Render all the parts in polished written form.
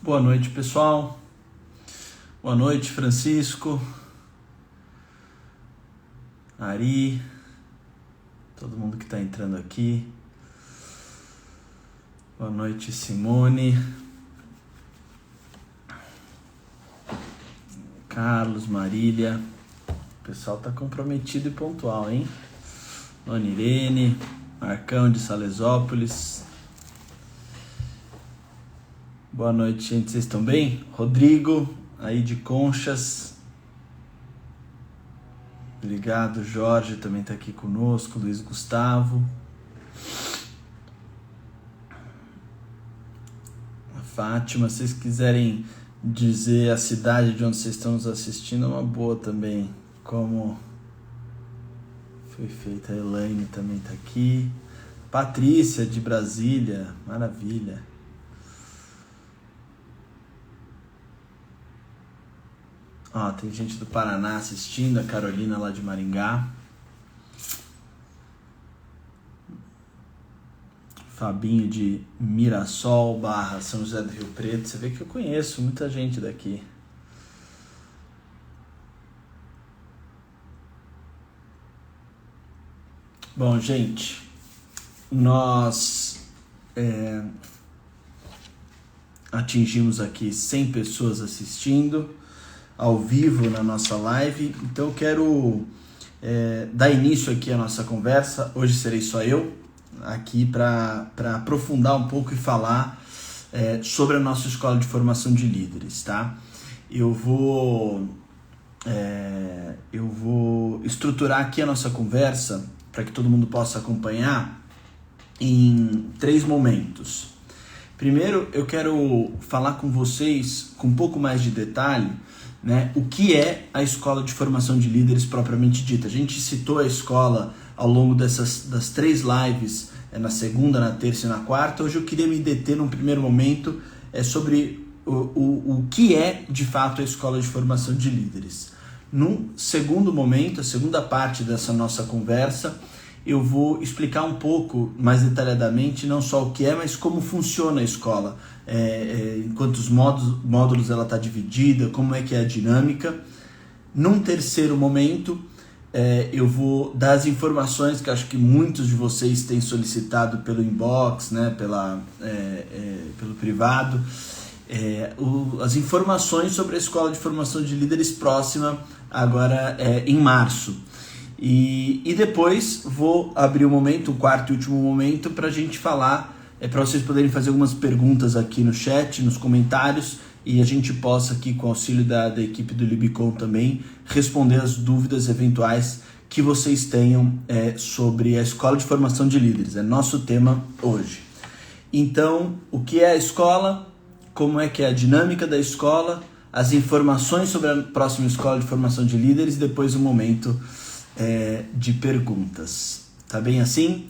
Boa noite, pessoal. Boa noite, Francisco, Ari, todo mundo que está entrando aqui. Boa noite, Simone, Carlos, Marília. O pessoal está comprometido e pontual, hein? Dona Irene, Marcão de Salesópolis. Boa noite, gente. Vocês estão bem? Rodrigo, aí de Conchas. Obrigado. Jorge também está aqui conosco. Luiz Gustavo. Fátima, se vocês quiserem dizer a cidade de onde vocês estão nos assistindo, é uma boa também. Como foi feita. A Elaine também está aqui. Patrícia, de Brasília. Maravilha. Ó, tem gente do Paraná assistindo, a Carolina lá de Maringá. Fabinho de Mirassol, / São José do Rio Preto. Você vê que eu conheço muita gente daqui. Bom, gente, nós atingimos aqui 100 pessoas assistindo ao vivo na nossa live, então eu quero dar início aqui à nossa conversa. Hoje serei só eu aqui para aprofundar um pouco e falar sobre a nossa Escola de Formação de Líderes, tá? Eu vou estruturar aqui a nossa conversa para que todo mundo possa acompanhar em 3 momentos. Primeiro, eu quero falar com vocês com um pouco mais de detalhe, né, o que é a Escola de Formação de Líderes propriamente dita. A gente citou a escola ao longo das 3 lives, na segunda, na terça e na quarta. Hoje eu queria me deter num primeiro momento sobre o que é de fato a Escola de Formação de Líderes. Num segundo momento, a segunda parte dessa nossa conversa, eu vou explicar um pouco mais detalhadamente não só o que é, mas como funciona a escola, em quantos módulos ela está dividida, como é que é a dinâmica. Num terceiro momento, eu vou dar as informações que acho que muitos de vocês têm solicitado pelo inbox, né, pelo privado, as informações sobre a Escola de Formação de Líderes próxima, agora em março. E depois vou abrir um momento, o quarto e último momento, para a gente falar, para vocês poderem fazer algumas perguntas aqui no chat, nos comentários, e a gente possa aqui, com o auxílio da equipe do Libicon também, responder as dúvidas eventuais que vocês tenham sobre a Escola de Formação de Líderes. É nosso tema hoje. Então, o que é a escola, como é que é a dinâmica da escola, as informações sobre a próxima Escola de Formação de Líderes, e depois um momento de perguntas. Tá bem assim?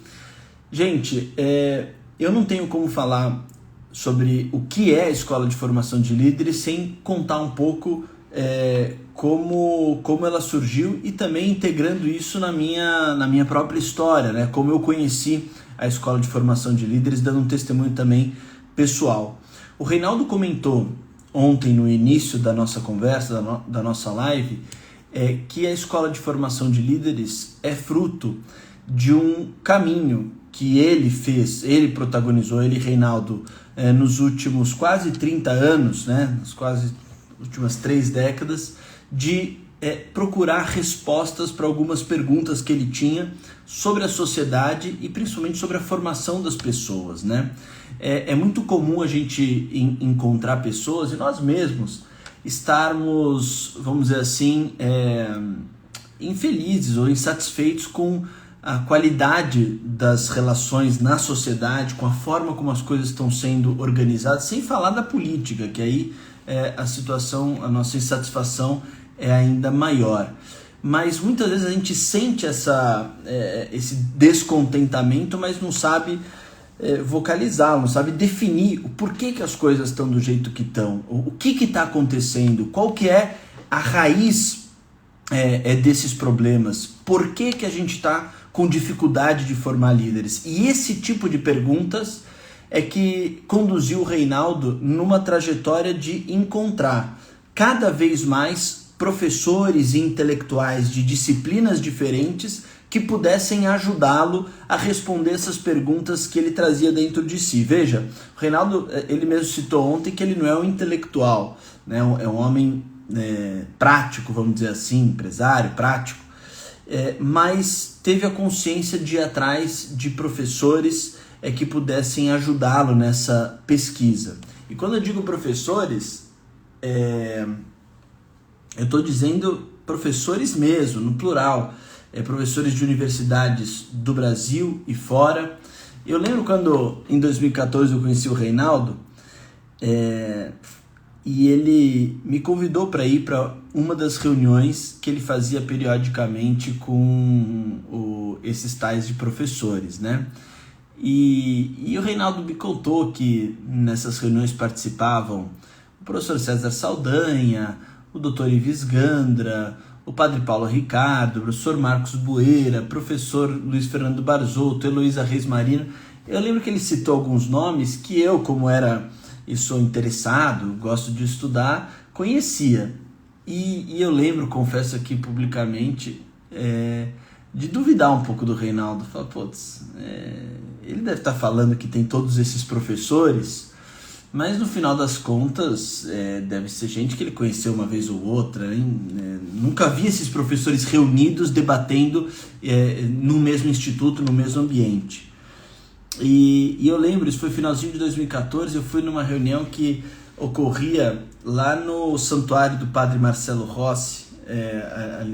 Gente, eu não tenho como falar sobre o que é a Escola de Formação de Líderes sem contar um pouco como ela surgiu e também integrando isso na minha própria história, né? Como eu conheci a Escola de Formação de Líderes, dando um testemunho também pessoal. O Reinaldo comentou ontem no início da nossa conversa, da nossa live, que a Escola de Formação de Líderes é fruto de um caminho que ele fez, ele protagonizou, ele, Reinaldo, nos últimos quase 30 anos, né, nas quase últimas 3 décadas, de procurar respostas para algumas perguntas que ele tinha sobre a sociedade e principalmente sobre a formação das pessoas, né? É muito comum a gente encontrar pessoas, e nós mesmos estarmos, vamos dizer assim, infelizes ou insatisfeitos com a qualidade das relações na sociedade, com a forma como as coisas estão sendo organizadas, sem falar da política, que aí a situação, a nossa insatisfação é ainda maior. Mas muitas vezes a gente sente esse descontentamento, mas não sabe vocalizar, não sabe definir o porquê que as coisas estão do jeito que estão, o que está acontecendo, qual que é a raiz desses problemas, por que que a gente está com dificuldade de formar líderes. E esse tipo de perguntas é que conduziu o Reinaldo numa trajetória de encontrar cada vez mais professores e intelectuais de disciplinas diferentes que pudessem ajudá-lo a responder essas perguntas que ele trazia dentro de si. Veja, o Reinaldo, ele mesmo citou ontem que ele não é um intelectual, né? É um homem prático, vamos dizer assim, empresário, prático, mas teve a consciência de ir atrás de professores que pudessem ajudá-lo nessa pesquisa. E quando eu digo professores, eu estou dizendo professores mesmo, no plural, professores de universidades do Brasil e fora. Eu lembro quando, em 2014, eu conheci o Reinaldo, e ele me convidou para ir para uma das reuniões que ele fazia periodicamente com esses tais de professores, né? E o Reinaldo me contou que nessas reuniões participavam o professor César Saldanha, o Dr. Ives Gandra, o Padre Paulo Ricardo, o professor Marcos Bueira, professor Luiz Fernando Barzotto, Heloísa Reis Marino. Eu lembro que ele citou alguns nomes que eu, como era e sou interessado, gosto de estudar, conhecia. E eu lembro, confesso aqui publicamente, de duvidar um pouco do Reinaldo. Falar, ele deve estar falando que tem todos esses professores, mas no final das contas deve ser gente que ele conheceu uma vez ou outra, hein? Nunca vi esses professores reunidos debatendo no mesmo instituto, no mesmo ambiente. E eu lembro, isso foi finalzinho de 2014, eu fui numa reunião que ocorria lá no Santuário do Padre Marcelo Rossi,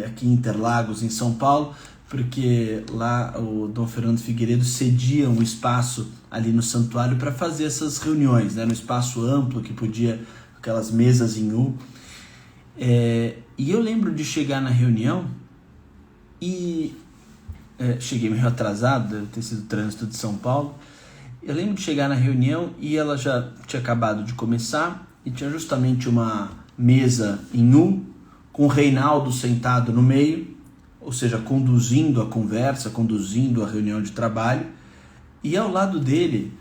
aqui em Interlagos, em São Paulo, porque lá o Dom Fernando Figueiredo cedia um espaço ali no santuário para fazer essas reuniões, né, no espaço amplo que podia, aquelas mesas em U. E eu lembro de chegar na reunião e cheguei meio atrasado, deve ter sido o trânsito de São Paulo. Eu lembro de chegar na reunião e ela já tinha acabado de começar e tinha justamente uma mesa em U com o Reinaldo sentado no meio, ou seja, conduzindo a conversa, conduzindo a reunião de trabalho, e ao lado dele,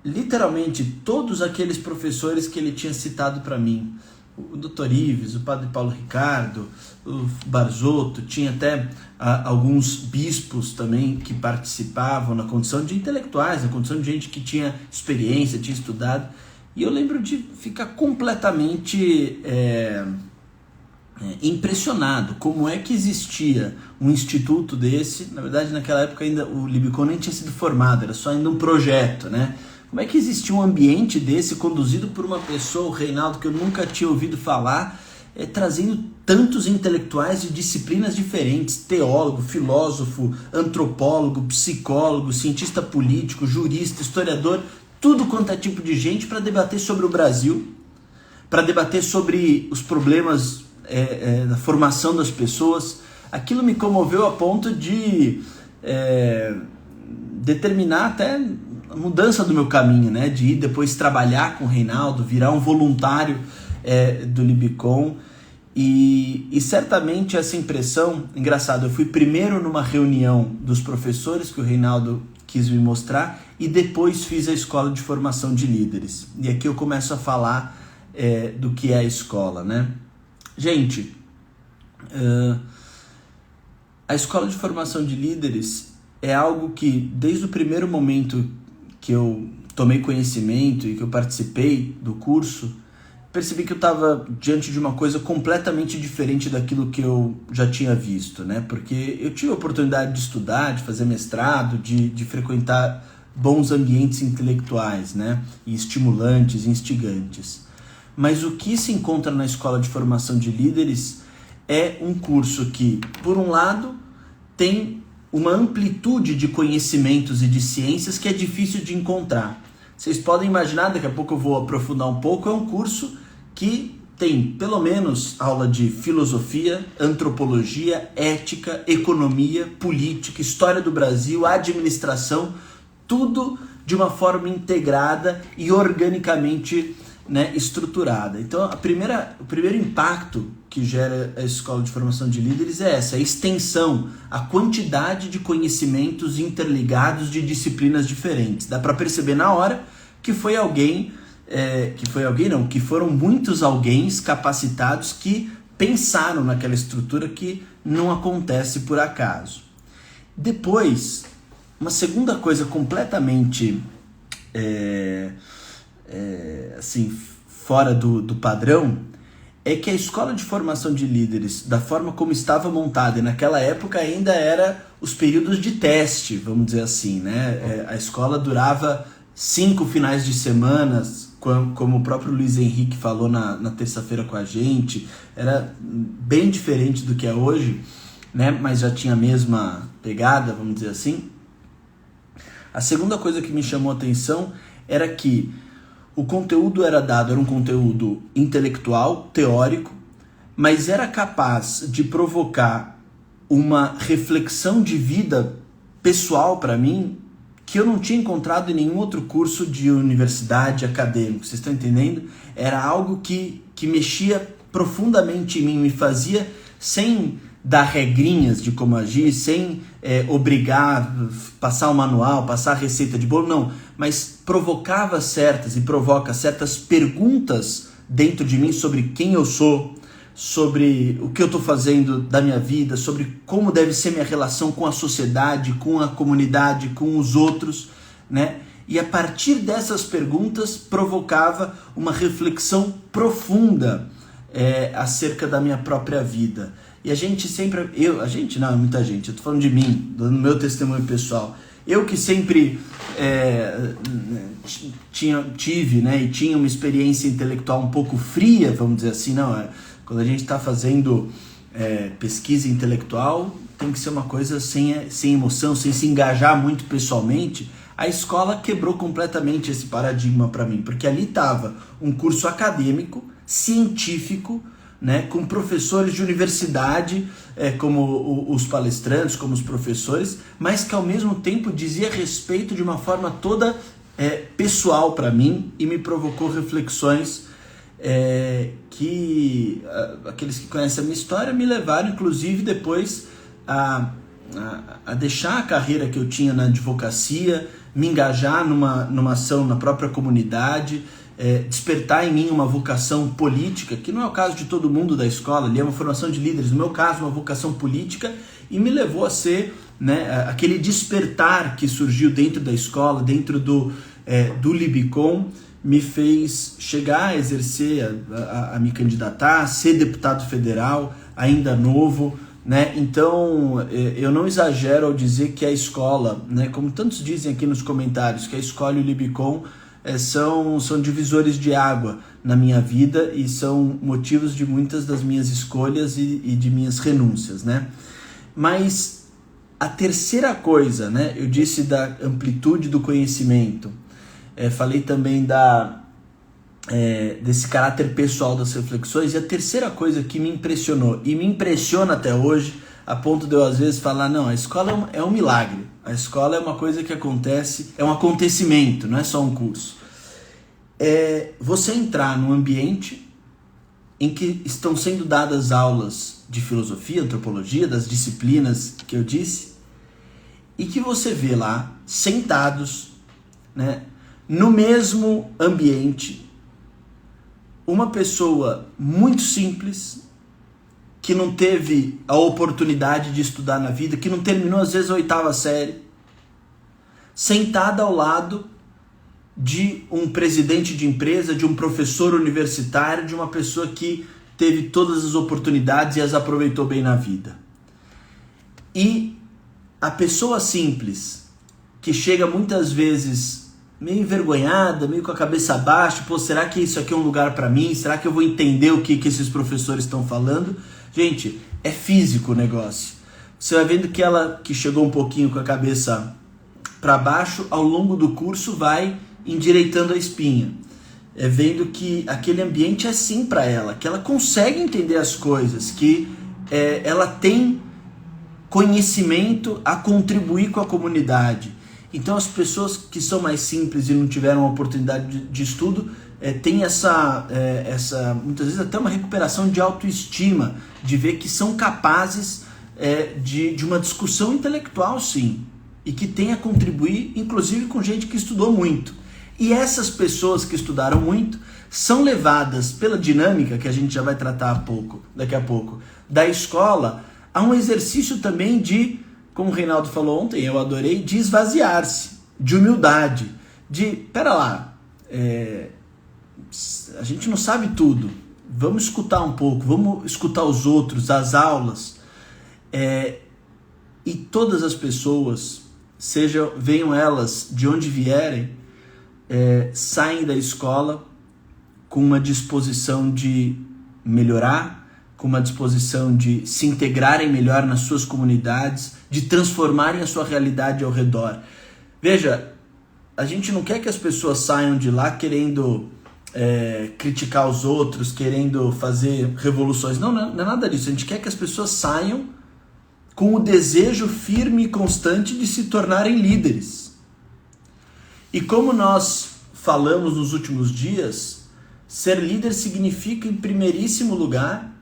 literalmente todos aqueles professores que ele tinha citado para mim, o Dr. Ives, o Padre Paulo Ricardo, o Barzotto, tinha até alguns bispos também que participavam na condição de intelectuais, na condição de gente que tinha experiência, tinha estudado, e eu lembro de ficar completamente impressionado como é que existia um instituto desse. Na verdade, naquela época ainda o Libicon nem tinha sido formado, era só ainda um projeto, né? Como é que existia um ambiente desse conduzido por uma pessoa, o Reinaldo, que eu nunca tinha ouvido falar, trazendo tantos intelectuais de disciplinas diferentes, teólogo, filósofo, antropólogo, psicólogo, cientista político, jurista, historiador, tudo quanto é tipo de gente para debater sobre o Brasil, para debater sobre os problemas da formação das pessoas. Aquilo me comoveu a ponto de determinar até a mudança do meu caminho, né? De ir depois trabalhar com o Reinaldo, virar um voluntário do Libicon. E certamente essa impressão, engraçado, eu fui primeiro numa reunião dos professores que o Reinaldo quis me mostrar e depois fiz a escola de formação de líderes. E aqui eu começo a falar do que é a escola, né? Gente, a escola de formação de líderes é algo que, desde o primeiro momento que eu tomei conhecimento e que eu participei do curso, percebi que eu estava diante de uma coisa completamente diferente daquilo que eu já tinha visto, né? Porque eu tive a oportunidade de estudar, de fazer mestrado, de frequentar bons ambientes intelectuais, né? E estimulantes, instigantes. Mas o que se encontra na escola de formação de líderes é um curso que, por um lado, tem uma amplitude de conhecimentos e de ciências que é difícil de encontrar. Vocês podem imaginar, daqui a pouco eu vou aprofundar um pouco, é um curso que tem pelo menos aula de filosofia, antropologia, ética, economia, política, história do Brasil, administração, tudo de uma forma integrada e organicamente, né, estruturada. Então, o primeiro impacto que gera a Escola de Formação de Líderes é essa, a extensão, a quantidade de conhecimentos interligados de disciplinas diferentes. Dá para perceber na hora que foi alguém, que foram muitos alguéns capacitados que pensaram naquela estrutura que não acontece por acaso. Depois, uma segunda coisa completamente assim, fora do padrão, é que a Escola de Formação de Líderes, da forma como estava montada, e naquela época ainda era os períodos de teste, vamos dizer assim, né? A escola durava 5 finais de semana, como o próprio Luiz Henrique falou na terça-feira com a gente, era bem diferente do que é hoje, né? Mas já tinha a mesma pegada, vamos dizer assim. A segunda coisa que me chamou a atenção era que o conteúdo era um conteúdo intelectual, teórico, mas era capaz de provocar uma reflexão de vida pessoal para mim que eu não tinha encontrado em nenhum outro curso de universidade acadêmico. Vocês estão entendendo? Era algo que mexia profundamente em mim, me fazia, sem dar regrinhas de como agir, sem obrigar, passar o manual, passar a receita de bolo, não, mas provocava e provoca certas perguntas dentro de mim sobre quem eu sou, sobre o que eu estou fazendo da minha vida, sobre como deve ser minha relação com a sociedade, com a comunidade, com os outros, né? E a partir dessas perguntas provocava uma reflexão profunda acerca da minha própria vida. E a gente sempre, muita gente, eu tô falando de mim, dando meu testemunho pessoal. Eu que sempre tive, né, e tinha uma experiência intelectual um pouco fria, vamos dizer assim, quando a gente está fazendo pesquisa intelectual, tem que ser uma coisa sem emoção, sem se engajar muito pessoalmente. A escola quebrou completamente esse paradigma para mim, porque ali estava um curso acadêmico, científico, né, com professores de universidade, como os palestrantes, como os professores, mas que ao mesmo tempo dizia respeito de uma forma toda pessoal para mim e me provocou reflexões que aqueles que conhecem a minha história me levaram, inclusive, depois a deixar a carreira que eu tinha na advocacia, me engajar numa ação na própria comunidade, despertar em mim uma vocação política, que não é o caso de todo mundo da escola, ali é uma formação de líderes, no meu caso uma vocação política, e me levou a ser, né, aquele despertar que surgiu dentro da escola, dentro do Libicom, me fez chegar a exercer, a me candidatar, a ser deputado federal, ainda novo, né? Então eu não exagero ao dizer que a escola, né, como tantos dizem aqui nos comentários, que a escola e o Libicom são divisores de água na minha vida e são motivos de muitas das minhas escolhas e de minhas renúncias, né? Mas a terceira coisa, né, eu disse da amplitude do conhecimento, falei também desse caráter pessoal das reflexões, e a terceira coisa que me impressionou e me impressiona até hoje, a ponto de eu às vezes falar, não, a escola é um milagre, a escola é uma coisa que acontece, é um acontecimento, não é só um curso. Você entrar num ambiente em que estão sendo dadas aulas de filosofia, antropologia, das disciplinas que eu disse, e que você vê lá, sentados, né, no mesmo ambiente, uma pessoa muito simples, que não teve a oportunidade de estudar na vida, que não terminou às vezes a 8ª série, sentada ao lado de um presidente de empresa, de um professor universitário, de uma pessoa que teve todas as oportunidades e as aproveitou bem na vida. E a pessoa simples, que chega muitas vezes meio envergonhada, meio com a cabeça baixa, será que isso aqui é um lugar para mim? Será que eu vou entender o que esses professores estão falando? Gente, é físico o negócio. Você vai vendo que ela, que chegou um pouquinho com a cabeça para baixo, ao longo do curso vai endireitando a espinha. Vendo que aquele ambiente é sim para ela, que ela consegue entender as coisas, que ela tem conhecimento a contribuir com a comunidade. Então as pessoas que são mais simples e não tiveram a oportunidade de estudo têm essa, muitas vezes até uma recuperação de autoestima, de ver que são capazes de uma discussão intelectual, sim, e que tem a contribuir, inclusive com gente que estudou muito. E essas pessoas que estudaram muito são levadas pela dinâmica, que a gente já vai tratar daqui a pouco, da escola, a um exercício também de, como o Reinaldo falou ontem, eu adorei, de esvaziar-se, de humildade, de, pera lá, a gente não sabe tudo, vamos escutar um pouco, vamos escutar os outros, as aulas, e todas as pessoas, venham elas de onde vierem, saem da escola com uma disposição de melhorar, com uma disposição de se integrarem melhor nas suas comunidades, de transformarem a sua realidade ao redor. Veja, a gente não quer que as pessoas saiam de lá querendo criticar os outros, querendo fazer revoluções. Não é nada disso. A gente quer que as pessoas saiam com o desejo firme e constante de se tornarem líderes. E como nós falamos nos últimos dias, ser líder significa, em primeiríssimo lugar,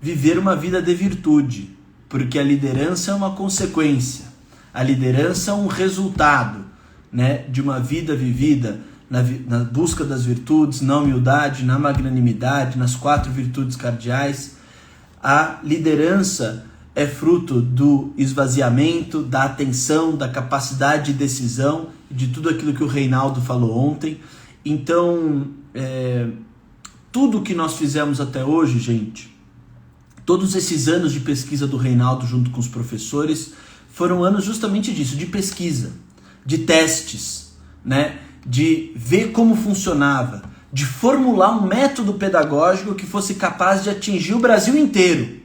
viver uma vida de virtude, porque a liderança é uma consequência, a liderança é um resultado de uma vida vivida na busca das virtudes, na humildade, na magnanimidade, nas 4 virtudes cardeais. A liderança é fruto do esvaziamento, da atenção, da capacidade de decisão, de tudo aquilo que o Reinaldo falou ontem. Então, tudo que nós fizemos até hoje, gente, todos esses anos de pesquisa do Reinaldo junto com os professores, foram anos justamente disso, de pesquisa, de testes, de ver como funcionava, de formular um método pedagógico que fosse capaz de atingir o Brasil inteiro.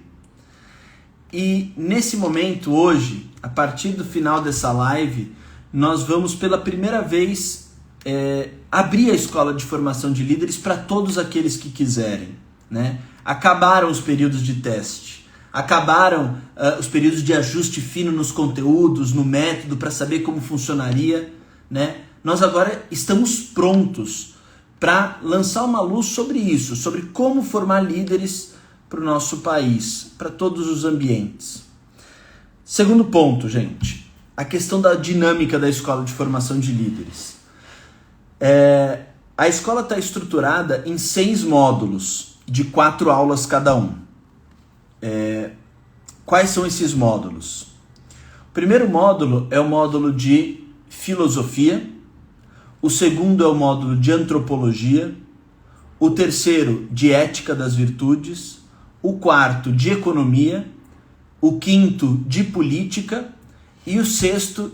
E nesse momento, hoje, a partir do final dessa live, nós vamos pela primeira vez abrir a escola de formação de líderes para todos aqueles que quiserem. Acabaram os períodos de teste, acabaram os períodos de ajuste fino nos conteúdos, no método, para saber como funcionaria. Nós agora estamos prontos para lançar uma luz sobre isso, sobre como formar líderes para o nosso país, para todos os ambientes. Segundo ponto, gente, a questão da dinâmica da escola de formação de líderes. A escola está estruturada em 6 módulos, de 4 aulas cada um. Quais são esses módulos? O primeiro módulo é o módulo de filosofia, o segundo é o módulo de antropologia, o terceiro de ética das virtudes, o quarto de economia, o quinto de política e o sexto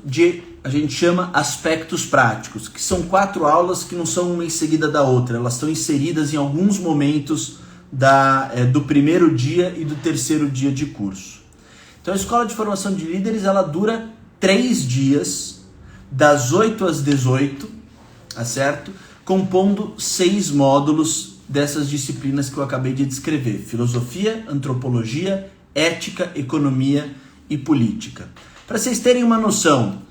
a gente chama aspectos práticos, que são 4 aulas que não são uma em seguida da outra, elas estão inseridas em alguns momentos do primeiro dia e do terceiro dia de curso. Então a Escola de Formação de Líderes, ela dura 3 dias, das 8 às 18, tá certo? Compondo 6 módulos dessas disciplinas que eu acabei de descrever: filosofia, antropologia, ética, economia e política. Para vocês terem uma noção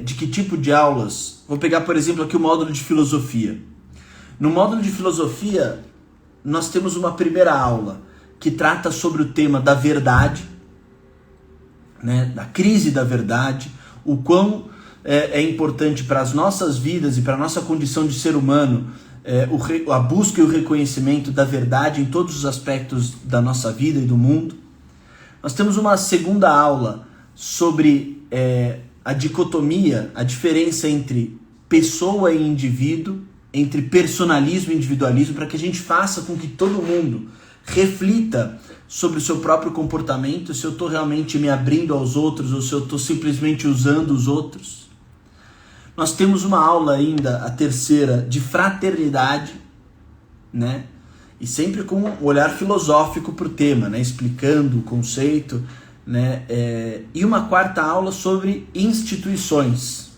de que tipo de aulas, vou pegar, por exemplo, aqui o módulo de filosofia. No módulo de filosofia, nós temos uma primeira aula que trata sobre o tema da verdade, da crise da verdade, o quão é importante para as nossas vidas e para a nossa condição de ser humano a busca e o reconhecimento da verdade em todos os aspectos da nossa vida e do mundo. Nós temos uma segunda aula sobre a dicotomia, a diferença entre pessoa e indivíduo, entre personalismo e individualismo, para que a gente faça com que todo mundo reflita sobre o seu próprio comportamento, se eu estou realmente me abrindo aos outros ou se eu estou simplesmente usando os outros. Nós temos uma aula ainda, a terceira, de fraternidade, e sempre com um olhar filosófico para o tema, explicando o conceito, e uma quarta aula sobre instituições.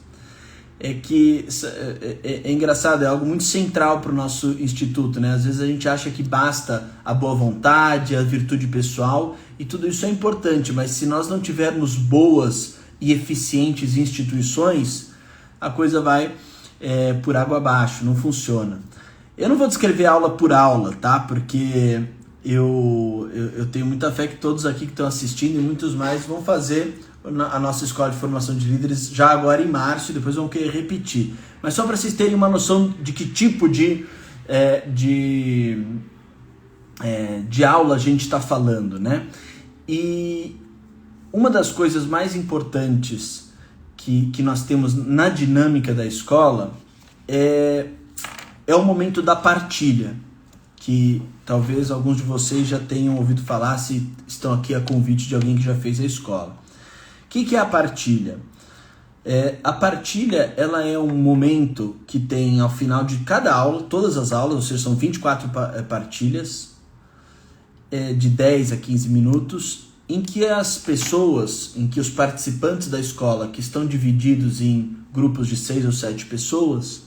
É engraçado, é algo muito central para o nosso instituto, Às vezes a gente acha que basta a boa vontade, a virtude pessoal, e tudo isso é importante, mas se nós não tivermos boas e eficientes instituições, a coisa vai por água abaixo, não funciona. Eu não vou descrever aula por aula, tá? Porque eu tenho muita fé que todos aqui que estão assistindo e muitos mais vão fazer a nossa escola de formação de líderes já agora em março e depois vão querer repetir. Mas só para vocês terem uma noção de que tipo de aula a gente está falando, né? E uma das coisas mais importantes que nós temos na dinâmica da escola é o momento da partilha, que talvez alguns de vocês já tenham ouvido falar se estão aqui a convite de alguém que já fez a escola. O que é a partilha? A partilha, ela é um momento que tem ao final de cada aula, todas as aulas, ou seja, são 24 partilhas, de 10 a 15 minutos, em que as pessoas, em que os participantes da escola, que estão divididos em grupos de 6 ou 7 pessoas,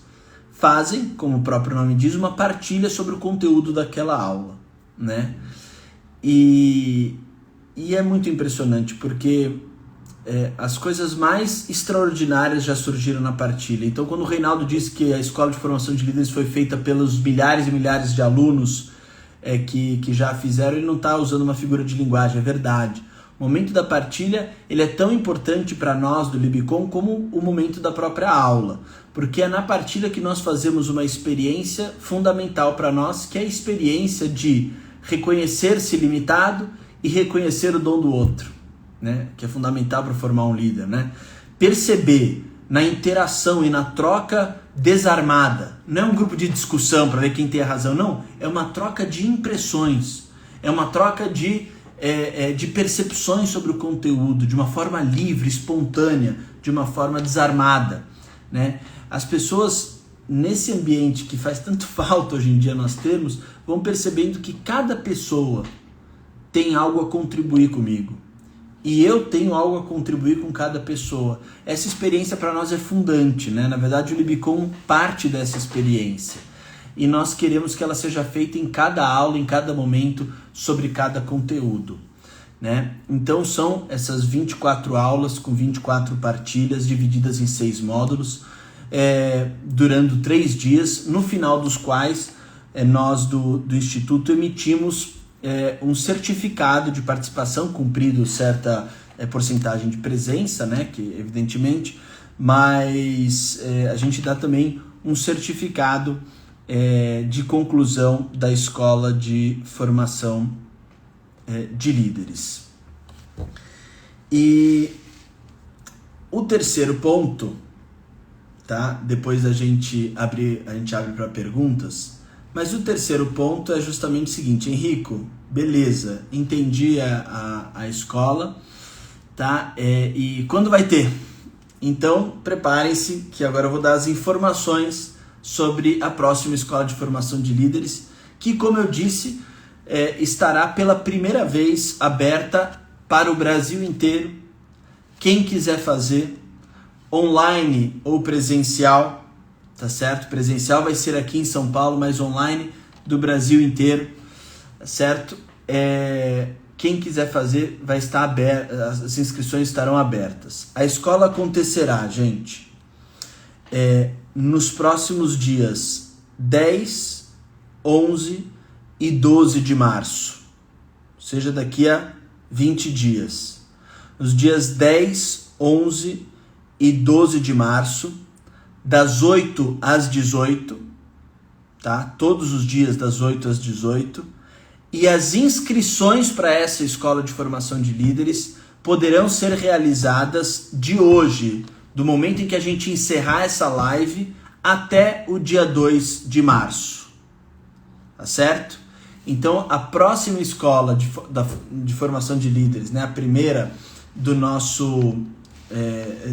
fazem, como o próprio nome diz, uma partilha sobre o conteúdo daquela aula, né? E é muito impressionante, porque as coisas mais extraordinárias já surgiram na partilha. Então, quando o Reinaldo disse que a Escola de Formação de Líderes foi feita pelos milhares e milhares de alunos que já fizeram, ele não está usando uma figura de linguagem, é verdade. O momento da partilha, ele é tão importante para nós do Libicom como o momento da própria aula, porque é na partilha que nós fazemos uma experiência fundamental para nós, que é a experiência de reconhecer-se limitado e reconhecer o dom do outro, né? Que é fundamental para formar um líder, né? Perceber na interação e na troca desarmada, não é um grupo de discussão para ver quem tem a razão, não, é uma troca de impressões, é uma troca de percepções sobre o conteúdo, de uma forma livre, espontânea, de uma forma desarmada, né? As pessoas, nesse ambiente que faz tanto falta hoje em dia nós termos, vão percebendo que cada pessoa tem algo a contribuir comigo. E eu tenho algo a contribuir com cada pessoa. Essa experiência para nós é fundante, né? Na verdade, o Libicom parte dessa experiência. E nós queremos que ela seja feita em cada aula, em cada momento, sobre cada conteúdo, né? Então são essas 24 aulas com 24 partilhas divididas em 6 módulos, durando 3 dias, no final dos quais nós do Instituto emitimos um certificado de participação, cumprido certa porcentagem de presença, né? Que evidentemente, mas a gente dá também um certificado de conclusão da Escola de Formação de Líderes. E o terceiro ponto, tá? Depois a gente abre para perguntas, mas o terceiro ponto é justamente o seguinte: Henrico, beleza, entendi a escola, tá? E quando vai ter? Então preparem-se que agora eu vou dar as informações sobre a próxima Escola de Formação de Líderes, que, como eu disse, estará pela primeira vez aberta para o Brasil inteiro. Quem quiser fazer, online ou presencial, tá certo? Presencial vai ser aqui em São Paulo, mas online do Brasil inteiro, tá certo? Quem quiser fazer vai estar aberto, as inscrições estarão abertas. A escola acontecerá, gente, nos próximos dias 10, 11 e 12 de março, ou seja, daqui a 20 dias. Nos dias 10, 11 e 12 de março, das 8 às 18, tá? Todos os dias das 8 às 18. E as inscrições para essa Escola de Formação de Líderes poderão ser realizadas de hoje, do momento em que a gente encerrar essa live, até o dia 2 de março. Tá certo? Então, a próxima Escola de Formação de Líderes, né, a primeira do nosso,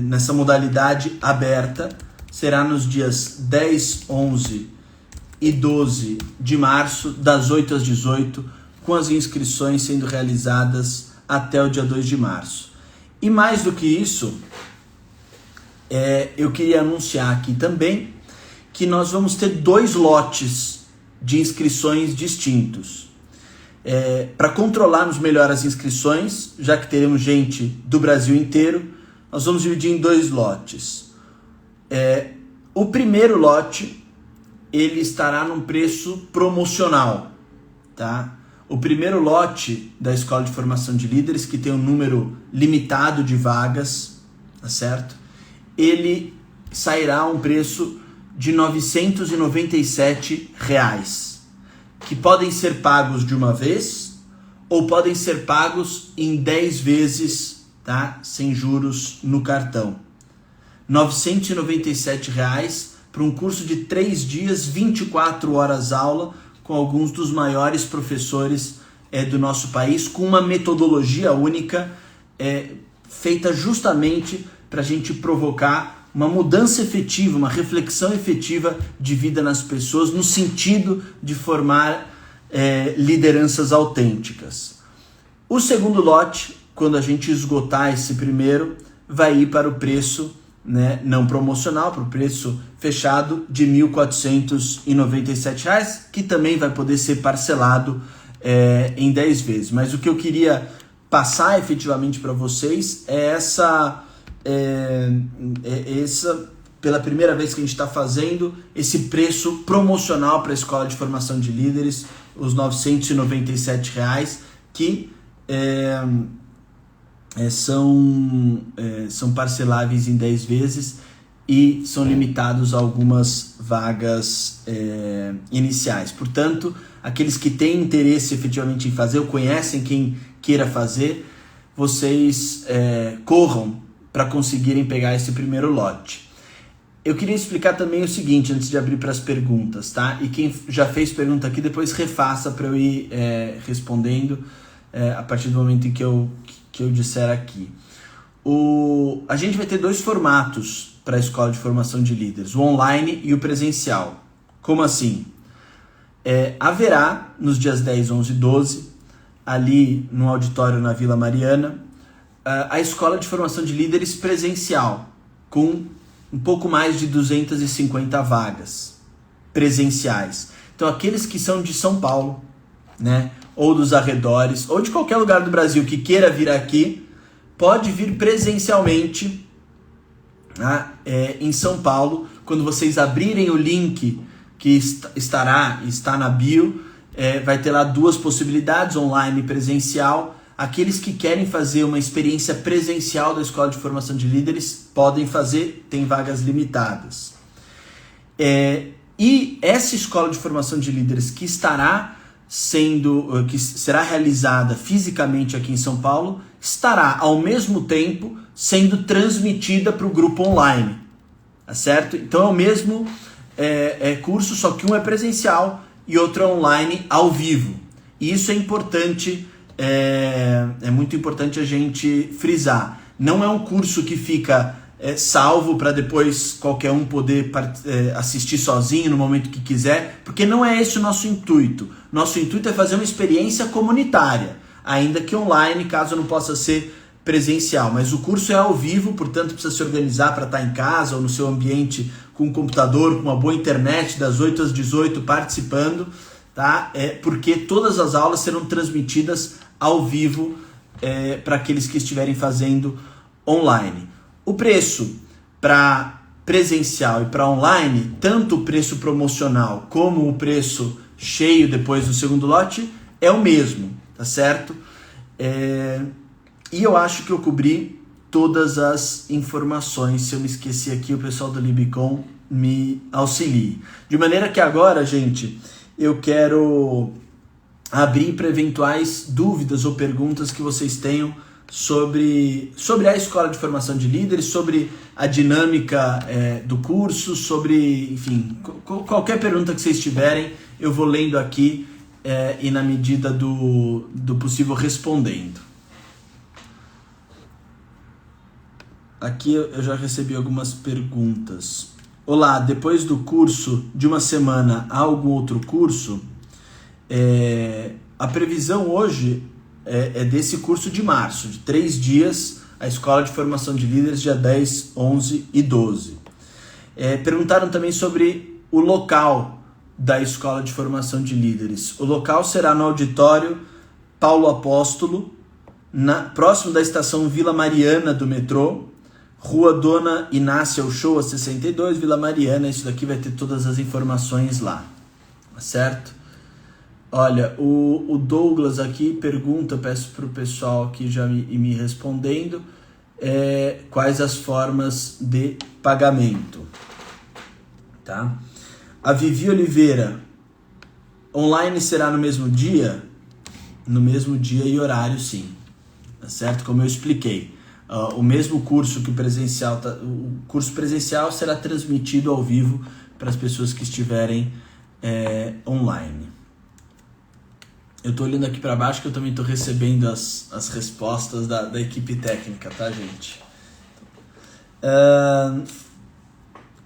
nessa modalidade aberta, será nos dias 10, 11 e 12 de março, das 8 às 18, com as inscrições sendo realizadas até o dia 2 de março. E mais do que isso, eu queria anunciar aqui também que nós vamos ter 2 lotes de inscrições distintos. Para controlarmos melhor as inscrições, já que teremos gente do Brasil inteiro, nós vamos dividir em 2 lotes. O primeiro lote, ele estará num preço promocional, tá? O primeiro lote da Escola de Formação de Líderes, que tem um número limitado de vagas, tá certo? Ele sairá a um preço de R$ 997, que podem ser pagos de uma vez ou podem ser pagos em 10 vezes, tá? Sem juros no cartão. R$ 997 para um curso de 3 dias, 24 horas aula, com alguns dos maiores professores do nosso país, com uma metodologia única, feita justamente para a gente provocar uma mudança efetiva, uma reflexão efetiva de vida nas pessoas, no sentido de formar lideranças autênticas. O segundo lote, quando a gente esgotar esse primeiro, vai ir para o preço, né, não promocional, para o preço fechado de R$ 1.497, que também vai poder ser parcelado em 10 vezes. Mas o que eu queria passar efetivamente para vocês é essa, pela primeira vez que a gente está fazendo esse preço promocional para a Escola de Formação de Líderes, os R$ 997, que são parceláveis em 10 vezes e são limitados a algumas vagas iniciais. Portanto, aqueles que têm interesse efetivamente em fazer ou conhecem quem queira fazer, vocês corram para conseguirem pegar esse primeiro lote. Eu queria explicar também o seguinte, antes de abrir para as perguntas, tá? E quem já fez pergunta aqui, depois refaça para eu ir respondendo a partir do momento em que eu disser aqui. A gente vai ter 2 formatos para a Escola de Formação de Líderes, o online e o presencial. Como assim? Haverá nos dias 10, 11 e 12, ali no auditório na Vila Mariana, a Escola de Formação de Líderes presencial, com um pouco mais de 250 vagas presenciais. Então, aqueles que são de São Paulo, né, ou dos arredores, ou de qualquer lugar do Brasil que queira vir aqui, pode vir presencialmente, tá, em São Paulo. Quando vocês abrirem o link que está na bio, vai ter lá 2 possibilidades, online e presencial. Aqueles que querem fazer uma experiência presencial da Escola de Formação de Líderes podem fazer, tem vagas limitadas. E essa Escola de Formação de Líderes que será realizada fisicamente aqui em São Paulo, estará ao mesmo tempo sendo transmitida para o grupo online, tá certo? Então é o mesmo curso, só que um é presencial e outro é online ao vivo. E isso é importante, é muito importante a gente frisar. Não é um curso que fica salvo para depois qualquer um poder assistir sozinho no momento que quiser, porque não é esse o nosso intuito. Nosso intuito é fazer uma experiência comunitária, ainda que online, caso não possa ser presencial. Mas o curso é ao vivo, portanto precisa se organizar para estar em casa ou no seu ambiente com um computador, com uma boa internet, das 8 às 18 participando, tá? Porque todas as aulas serão transmitidas ao vivo para aqueles que estiverem fazendo online. O preço para presencial e para online, tanto o preço promocional como o preço cheio depois do segundo lote, é o mesmo, tá certo? E eu acho que eu cobri todas as informações. Se eu me esqueci aqui, o pessoal do Libicon me auxilie. De maneira que agora, gente, eu quero abrir para eventuais dúvidas ou perguntas que vocês tenham sobre a Escola de Formação de Líderes, sobre a dinâmica do curso, sobre, enfim, qualquer pergunta que vocês tiverem, eu vou lendo aqui e na medida do possível respondendo. Aqui eu já recebi algumas perguntas. Olá, depois do curso de uma semana, há algum outro curso? A previsão hoje é desse curso de março, de 3 dias, a Escola de Formação de Líderes, dia 10, 11 e 12. Perguntaram também sobre o local da Escola de Formação de Líderes. O local será no auditório Paulo Apóstolo, próximo da estação Vila Mariana do metrô, Rua Dona Inácia Uchoa 62, Vila Mariana. Isso daqui vai ter todas as informações lá, certo? Olha, o Douglas aqui pergunta, peço para o pessoal aqui já me respondendo, quais as formas de pagamento, tá? A Vivi Oliveira, online será no mesmo dia? No mesmo dia e horário, sim, tá certo? Como eu expliquei, o mesmo curso que o presencial, o curso presencial será transmitido ao vivo para as pessoas que estiverem online. Eu tô olhando aqui para baixo que eu também tô recebendo as respostas da equipe técnica, tá, gente?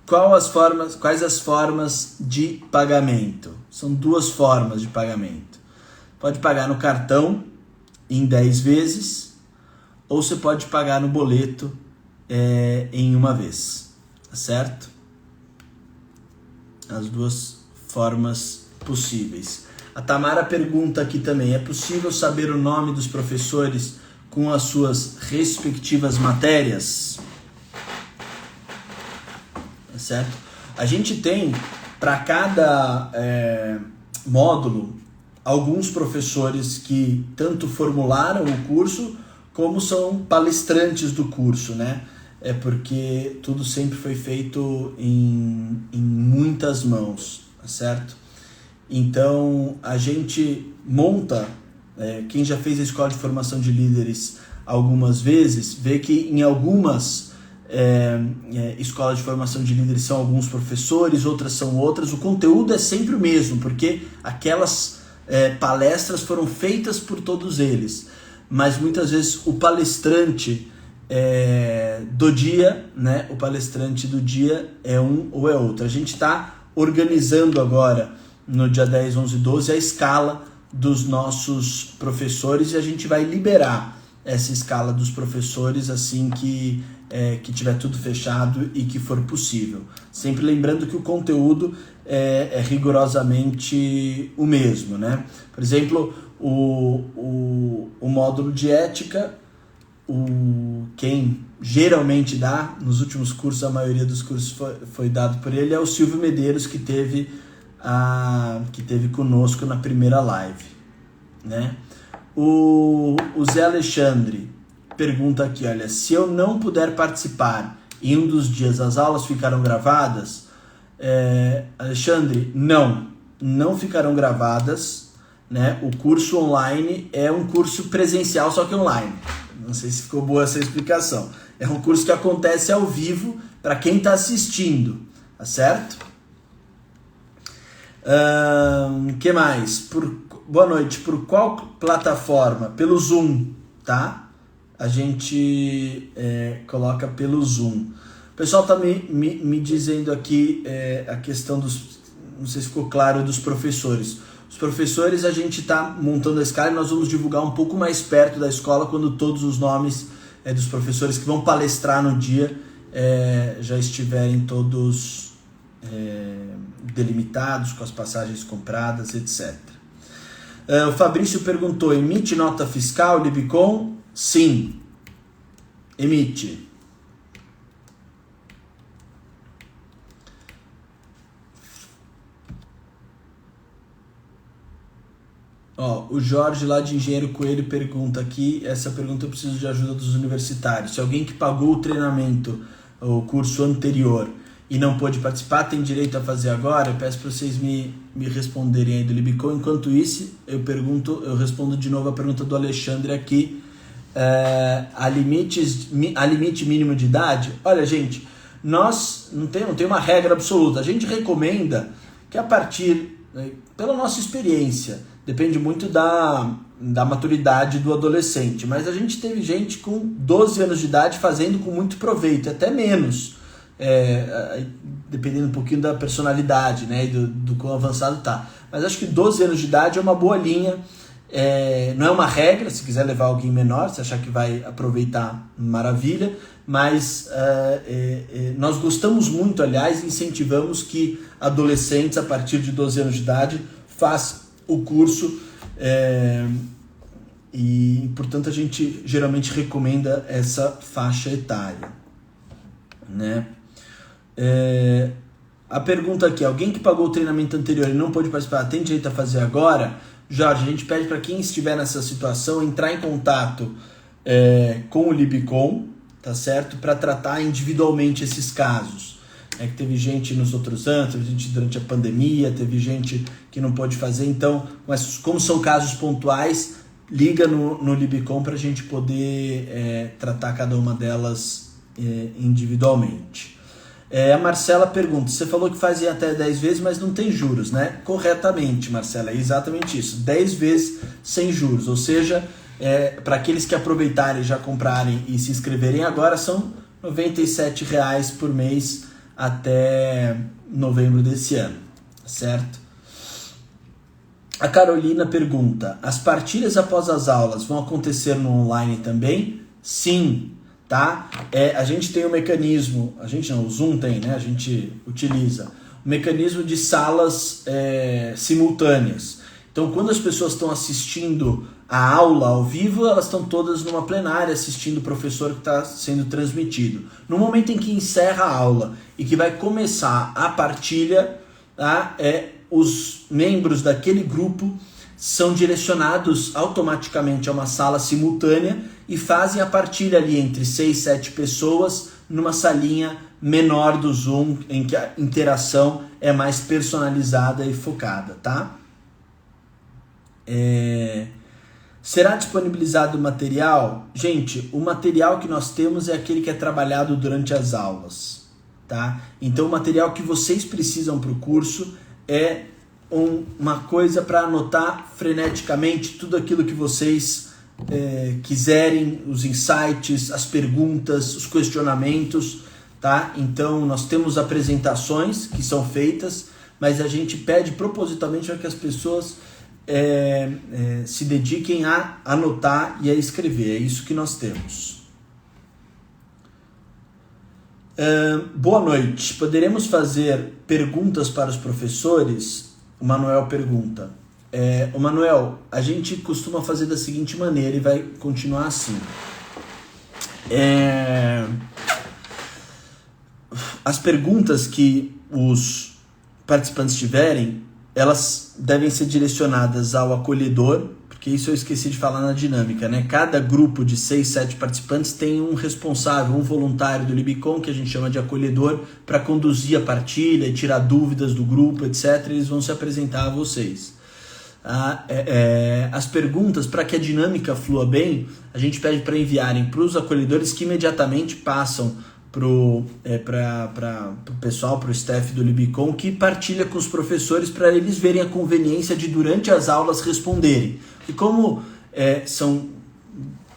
Quais as formas de pagamento? São duas formas de pagamento. Pode pagar no cartão em 10 vezes ou você pode pagar no boleto em uma vez, tá certo? As duas formas possíveis. A Tamara pergunta aqui também, é possível saber o nome dos professores com as suas respectivas matérias? Tá certo? A gente tem, para cada módulo, alguns professores que tanto formularam o curso, como são palestrantes do curso, né? É porque tudo sempre foi feito em muitas mãos, tá certo? Então, a gente monta, quem já fez a escola de formação de líderes algumas vezes, vê que em algumas escolas de formação de líderes são alguns professores, outras são outras, o conteúdo é sempre o mesmo, porque aquelas palestras foram feitas por todos eles, mas muitas vezes o palestrante do dia, né, o palestrante do dia é um ou é outro. A gente está organizando agora, no dia 10, 11 e 12, a escala dos nossos professores e a gente vai liberar essa escala dos professores assim que tiver tudo fechado e que for possível. Sempre lembrando que o conteúdo é rigorosamente o mesmo, né? Por exemplo, o módulo de ética, quem geralmente dá, nos últimos cursos, a maioria dos cursos foi dado por ele, é o Silvio Medeiros, que teve conosco na primeira live, né? O Zé Alexandre pergunta aqui, olha, se eu não puder participar em um dos dias, as aulas ficarão gravadas? Alexandre, não ficarão gravadas, né? O curso online é um curso presencial, só que online. Não sei se ficou boa essa explicação. É um curso que acontece ao vivo para quem está assistindo, tá certo? Que mais? Boa noite. Por qual plataforma? Pelo Zoom, tá? A gente coloca pelo Zoom. O pessoal tá me dizendo aqui a questão dos... Não sei se ficou claro, dos professores. Os professores, a gente está montando a escala e nós vamos divulgar um pouco mais perto da escola quando todos os nomes dos professores que vão palestrar no dia já estiverem todos delimitados, com as passagens compradas, etc. O Fabrício perguntou, emite nota fiscal, Libicom? Sim, emite. O Jorge lá de Engenheiro Coelho pergunta aqui, essa pergunta eu preciso de ajuda dos universitários. Se alguém que pagou o treinamento, o curso anterior, e não pôde participar, tem direito a fazer agora? Eu peço para vocês me responderem aí do Libicom. Enquanto isso, eu respondo de novo a pergunta do Alexandre aqui. A limite mínimo de idade? Olha, gente, nós não tem uma regra absoluta. A gente recomenda que a partir, pela nossa experiência, depende muito da maturidade do adolescente, mas a gente teve gente com 12 anos de idade fazendo com muito proveito, até menos, dependendo um pouquinho da personalidade, né, e do quão avançado tá. Mas acho que 12 anos de idade é uma boa linha, não é uma regra, se quiser levar alguém menor, se achar que vai aproveitar, maravilha, mas nós gostamos muito, aliás, incentivamos que adolescentes a partir de 12 anos de idade façam o curso e, portanto, a gente geralmente recomenda essa faixa etária. né? A pergunta aqui, alguém que pagou o treinamento anterior e não pôde participar, tem direito a fazer agora? Jorge, a gente pede para quem estiver nessa situação entrar em contato com o Libicom, tá certo? Para tratar individualmente esses casos. Que teve gente nos outros anos, teve gente durante a pandemia, teve gente que não pôde fazer. Então, mas como são casos pontuais, liga no Libicom para a gente poder tratar cada uma delas individualmente. A Marcela pergunta, você falou que fazia até 10 vezes, mas não tem juros, né? Corretamente, Marcela, é exatamente isso. 10 vezes sem juros, ou seja, para aqueles que aproveitarem, já comprarem e se inscreverem agora, são R$ 97,00 por mês até novembro desse ano, certo? A Carolina pergunta, as partilhas após as aulas vão acontecer no online também? Sim, tá? A gente tem um mecanismo, o Zoom tem, né? A gente utiliza o mecanismo de salas simultâneas. Então, quando as pessoas estão assistindo a aula ao vivo, elas estão todas numa plenária assistindo o professor que está sendo transmitido. No momento em que encerra a aula e que vai começar a partilha, tá? Os membros daquele grupo são direcionados automaticamente a uma sala simultânea e fazem a partilha ali entre 6, 7 pessoas numa salinha menor do Zoom, em que a interação é mais personalizada e focada, tá? Será disponibilizado o material? Gente, o material que nós temos é aquele que é trabalhado durante as aulas, tá? Então o material que vocês precisam para o curso é uma coisa para anotar freneticamente tudo aquilo que vocês quiserem, os insights, as perguntas, os questionamentos, tá? Então nós temos apresentações que são feitas, mas a gente pede propositalmente para que as pessoas se dediquem a anotar e a escrever. É isso que nós temos. Boa noite. Poderemos fazer perguntas para os professores? O Manuel pergunta. O Manuel, a gente costuma fazer da seguinte maneira e vai continuar assim. As perguntas que os participantes tiverem, elas devem ser direcionadas ao acolhedor, porque isso eu esqueci de falar na dinâmica, né? Cada grupo de 6, 7 participantes tem um responsável, um voluntário do Libicom, que a gente chama de acolhedor, para conduzir a partilha e tirar dúvidas do grupo, etc. Eles vão se apresentar a vocês. As perguntas, para que a dinâmica flua bem, a gente pede para enviarem para os acolhedores, que imediatamente passam para o pessoal, para o staff do Libicom, que partilha com os professores para eles verem a conveniência de, durante as aulas, responderem. E como são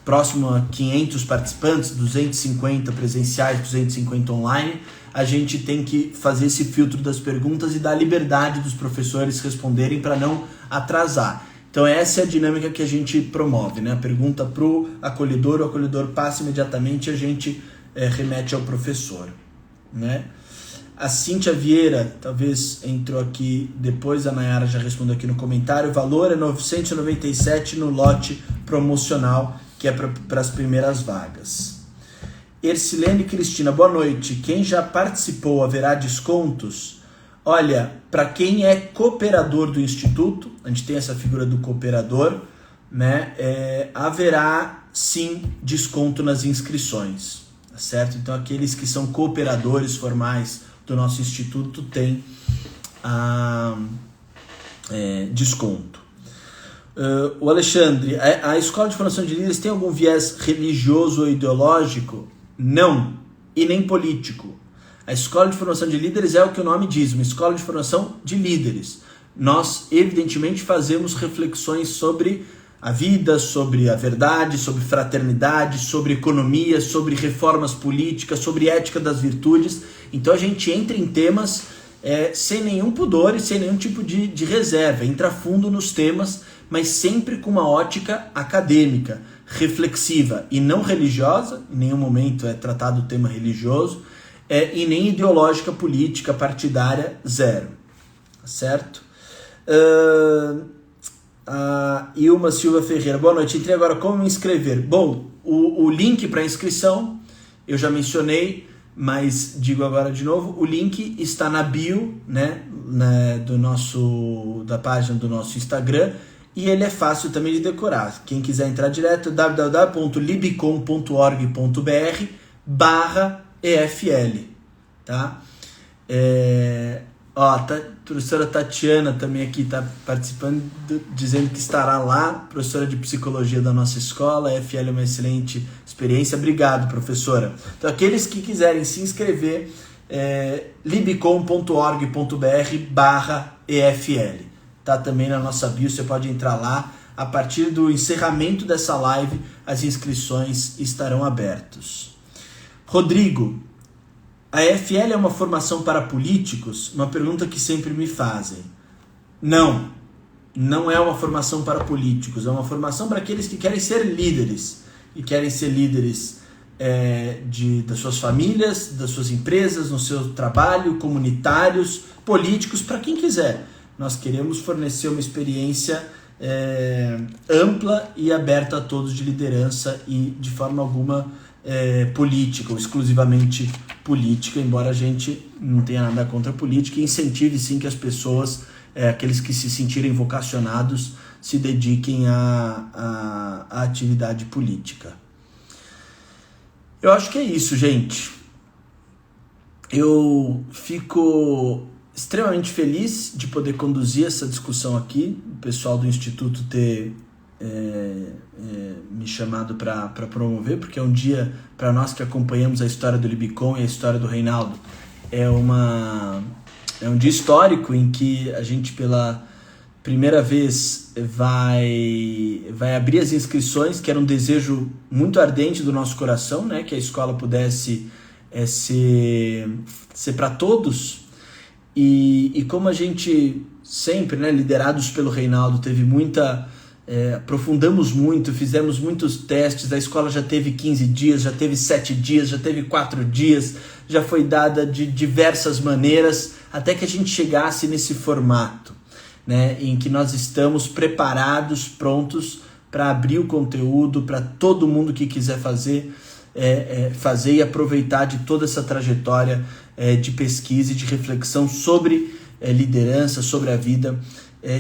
próximo a 500 participantes, 250 presenciais, 250 online, a gente tem que fazer esse filtro das perguntas e dar liberdade dos professores responderem para não atrasar. Então essa é a dinâmica que a gente promove, né? A pergunta para o acolhedor passa imediatamente e a gente remete ao professor, né? A Cíntia Vieira, talvez entrou aqui depois, a Nayara já respondeu aqui no comentário, o valor é 997 no lote promocional, que é para as primeiras vagas. Ercilene Cristina, boa noite. Quem já participou, haverá descontos? Olha, para quem é cooperador do Instituto, a gente tem essa figura do cooperador, né? Haverá sim desconto nas inscrições. Certo? Então aqueles que são cooperadores formais do nosso instituto têm desconto. O Alexandre, a Escola de Formação de Líderes tem algum viés religioso ou ideológico? Não, e nem político. A Escola de Formação de Líderes é o que o nome diz, uma escola de formação de líderes. Nós, evidentemente, fazemos reflexões sobre a vida, sobre a verdade, sobre fraternidade, sobre economia, sobre reformas políticas, sobre ética das virtudes. Então a gente entra em temas sem nenhum pudor e sem nenhum tipo de reserva. Entra fundo nos temas, mas sempre com uma ótica acadêmica, reflexiva e não religiosa. Em nenhum momento é tratado o tema religioso, e nem ideológica, política, partidária, zero. Certo? Ilma Silva Ferreira, boa noite. Entrei agora como me inscrever. Bom, o link para inscrição eu já mencionei, mas digo agora de novo, o link está na bio, né, da página do nosso Instagram, e ele é fácil também de decorar. Quem quiser entrar direto, www.libcom.org.br/EFL, tá? A professora Tatiana também aqui está participando, dizendo que estará lá, professora de psicologia da nossa escola. A EFL é uma excelente experiência. Obrigado, professora. Então, aqueles que quiserem se inscrever, libcom.org.br/EFL. Tá também na nossa bio, você pode entrar lá. A partir do encerramento dessa live, as inscrições estarão abertas. Rodrigo, a EFL é uma formação para políticos? Uma pergunta que sempre me fazem. Não é uma formação para políticos, é uma formação para aqueles que querem ser líderes. E querem ser líderes das suas famílias, das suas empresas, no seu trabalho, comunitários, políticos, para quem quiser. Nós queremos fornecer uma experiência ampla e aberta a todos de liderança e de forma alguma política, ou exclusivamente política, embora a gente não tenha nada contra a política, e incentive sim que as pessoas, aqueles que se sentirem vocacionados, se dediquem à atividade política. Eu acho que é isso, gente. Eu fico extremamente feliz de poder conduzir essa discussão aqui, o pessoal do Instituto ter me chamado para promover, porque é um dia, para nós que acompanhamos a história do Libicom e a história do Reinaldo, é um dia histórico em que a gente pela primeira vez vai abrir as inscrições, que era um desejo muito ardente do nosso coração, né, que a escola pudesse ser para todos. E como a gente sempre, né, liderados pelo Reinaldo, aprofundamos muito, fizemos muitos testes, a escola já teve 15 dias, já teve 7 dias, já teve 4 dias, já foi dada de diversas maneiras, até que a gente chegasse nesse formato, né, em que nós estamos preparados, prontos para abrir o conteúdo para todo mundo que quiser fazer e aproveitar de toda essa trajetória de pesquisa e de reflexão sobre liderança, sobre a vida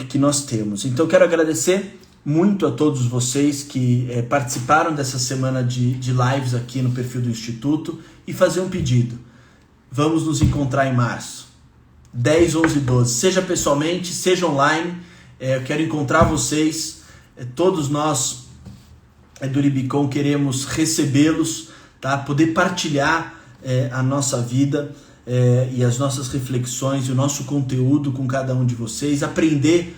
que nós temos. Então, quero agradecer muito a todos vocês que participaram dessa semana de lives aqui no perfil do Instituto e fazer um pedido. Vamos nos encontrar em março, 10, 11 e 12, seja pessoalmente, seja online. Eu quero encontrar vocês, todos nós do Libicom queremos recebê-los, tá? Poder partilhar a nossa vida e as nossas reflexões e o nosso conteúdo com cada um de vocês, aprender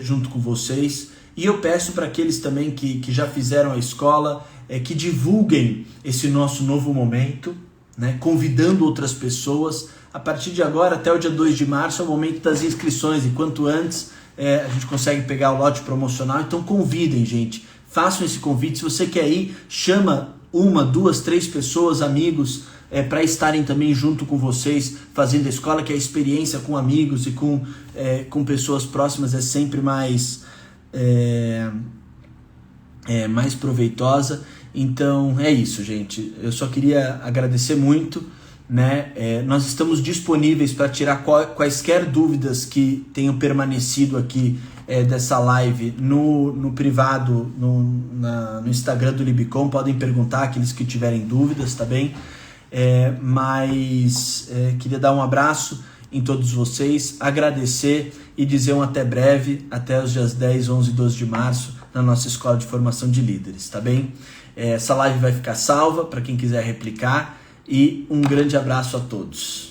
junto com vocês. E eu peço para aqueles também que já fizeram a escola, que divulguem esse nosso novo momento, né? Convidando outras pessoas. A partir de agora, até o dia 2 de março, é o momento das inscrições, e quanto antes a gente consegue pegar o lote promocional. Então convidem, gente, façam esse convite. Se você quer ir, chama 1, 2, 3 pessoas, amigos, para estarem também junto com vocês, fazendo a escola, que a experiência com amigos e com pessoas próximas é sempre mais proveitosa. Então é isso, gente. Eu só queria agradecer muito, né? Nós estamos disponíveis para tirar quaisquer dúvidas que tenham permanecido aqui dessa live no privado, no Instagram do Libicom. Podem perguntar, aqueles que tiverem dúvidas, tá bem? Mas queria dar um abraço em todos vocês, agradecer e dizer um até breve, até os dias 10, 11 e 12 de março, na nossa Escola de Formação de Líderes, tá bem? Essa live vai ficar salva para quem quiser replicar, e um grande abraço a todos.